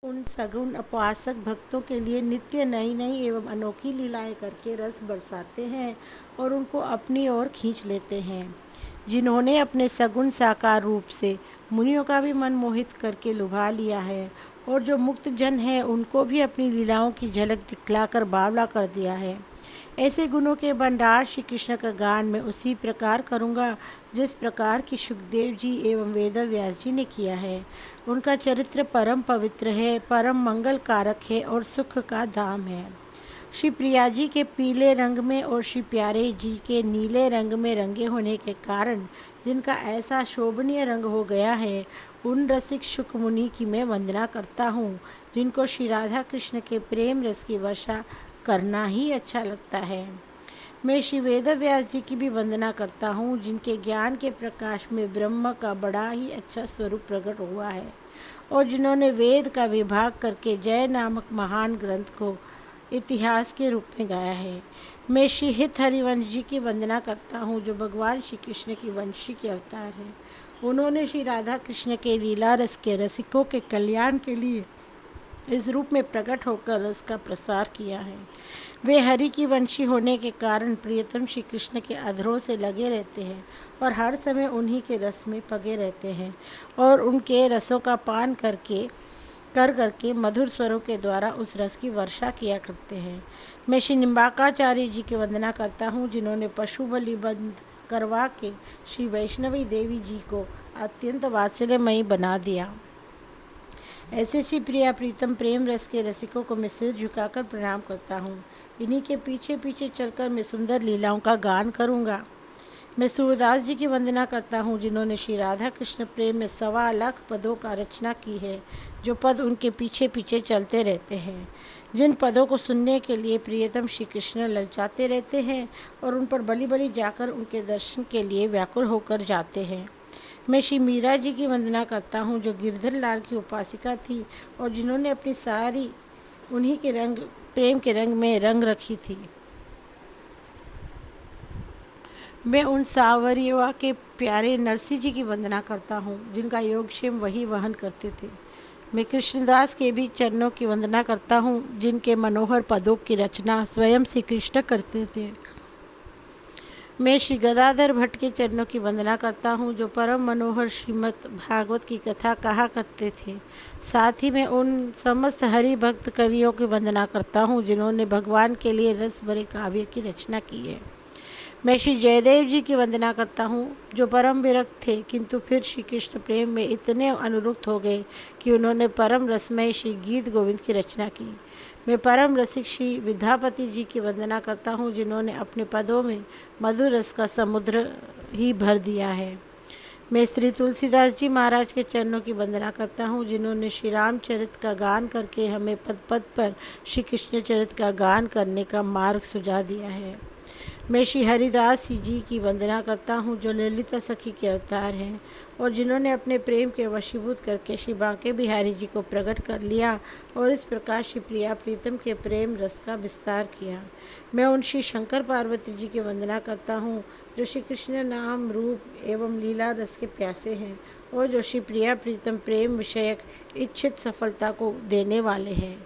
उन सगुण उपासक भक्तों के लिए नित्य नई नई एवं अनोखी लीलाएं करके रस बरसाते हैं और उनको अपनी ओर खींच लेते हैं, जिन्होंने अपने सगुण साकार रूप से मुनियों का भी मन मोहित करके लुभा लिया है और जो मुक्त जन है उनको भी अपनी लीलाओं की झलक दिखलाकर बावला कर दिया है। ऐसे गुणों के भंडार श्री कृष्ण का गान मैं उसी प्रकार करूँगा जिस प्रकार की सुखदेव जी एवं वेद व्यास जी ने किया है। उनका चरित्र परम पवित्र है, परम मंगल कारक है और सुख का धाम है। श्री प्रिया जी के पीले रंग में और श्री प्यारे जी के नीले रंग में रंगे होने के कारण जिनका ऐसा शोभनीय रंग हो गया है, उन रसिक शुक मुनि की मैं वंदना करता हूँ, जिनको श्री राधा कृष्ण के प्रेम रस की वर्षा करना ही अच्छा लगता है। मैं श्री वेद व्यास जी की भी वंदना करता हूँ, जिनके ज्ञान के प्रकाश में ब्रह्म का बड़ा ही अच्छा स्वरूप प्रकट हुआ है और जिन्होंने वेद का विभाग करके जय नामक महान ग्रंथ को इतिहास के रूप में गाया है। मैं श्री हित हरिवंश जी की वंदना करता हूँ, जो भगवान श्री कृष्ण की वंशी के अवतार हैं। उन्होंने श्री राधा कृष्ण के लीला रस के रसिकों के कल्याण के लिए इस रूप में प्रकट होकर रस का प्रसार किया है। वे हरि की वंशी होने के कारण प्रियतम श्री कृष्ण के अधरों से लगे रहते हैं और हर समय उन्हीं के रस में पगे रहते हैं और उनके रसों का पान करके मधुर स्वरों के द्वारा उस रस की वर्षा किया करते हैं। मैं श्री निम्बाकाचार्य जी की वंदना करता हूँ, जिन्होंने पशु बलि बंद करवा के श्री वैष्णवी देवी जी को अत्यंत वात्सल्यमयी बना दिया। ऐसे श्री प्रिया प्रीतम प्रेम रस के रसिकों को मैं सिर झुकाकर प्रणाम करता हूँ। इन्हीं के पीछे पीछे चलकर मैं सुंदर लीलाओं का गान करूँगा। मैं सूरदास जी की वंदना करता हूँ, जिन्होंने श्री राधा कृष्ण प्रेम में 1.25 पदों का रचना की है, जो पद उनके पीछे पीछे चलते रहते हैं, जिन पदों को सुनने के लिए प्रियतम श्री कृष्ण ललचाते रहते हैं और उन पर बलि बलि जाकर उनके दर्शन के लिए व्याकुल होकर जाते हैं। मैं श्री मीरा जी की वंदना करता हूँ, जो गिरधर लाल की उपासिका थी और जिन्होंने अपनी सारी उन्हीं के प्रेम के रंग में रंग रखी थी। मैं उन सावरियों के प्यारे नरसिंह जी की वंदना करता हूँ, जिनका योगक्षेम वही वहन करते थे। मैं कृष्णदास के भी चरणों की वंदना करता हूँ, जिनके मनोहर पदों की रचना स्वयं श्री कृष्ण करते थे। मैं श्री गदाधर भट्ट के चरणों की वंदना करता हूँ, जो परम मनोहर श्रीमद् भागवत की कथा कहा करते थे। साथ ही मैं उन समस्त हरि भक्त कवियों की वंदना करता हूँ, जिन्होंने भगवान के लिए रस भरे काव्य की रचना की है। मैं श्री जयदेव जी की वंदना करता हूँ, जो परम विरक्त थे, किंतु फिर श्री कृष्ण प्रेम में इतने अनुरक्त हो गए कि उन्होंने परम रसमय श्री गीत गोविंद की रचना की। मैं परम रसिक श्री विद्यापति जी की वंदना करता हूँ, जिन्होंने अपने पदों में मधुर रस का समुद्र ही भर दिया है। मैं श्री तुलसीदास जी महाराज के चरणों की वंदना करता हूँ, जिन्होंने श्री रामचरित का गान करके हमें पद पद पर श्री कृष्ण चरित का गान करने का मार्ग सुझा दिया है। मैं श्री हरिदास जी की वंदना करता हूँ, जो ललिता सखी के अवतार हैं और जिन्होंने अपने प्रेम के वशीभूत करके श्री बांके बिहारी जी को प्रकट कर लिया और इस प्रकार श्री प्रिया प्रीतम के प्रेम रस का विस्तार किया। मैं उन श्री शंकर पार्वती जी की वंदना करता हूँ, जो श्री कृष्ण नाम रूप एवं लीला रस के प्यासे हैं और जो श्री प्रिया प्रीतम प्रेम विषयक इच्छित सफलता को देने वाले हैं।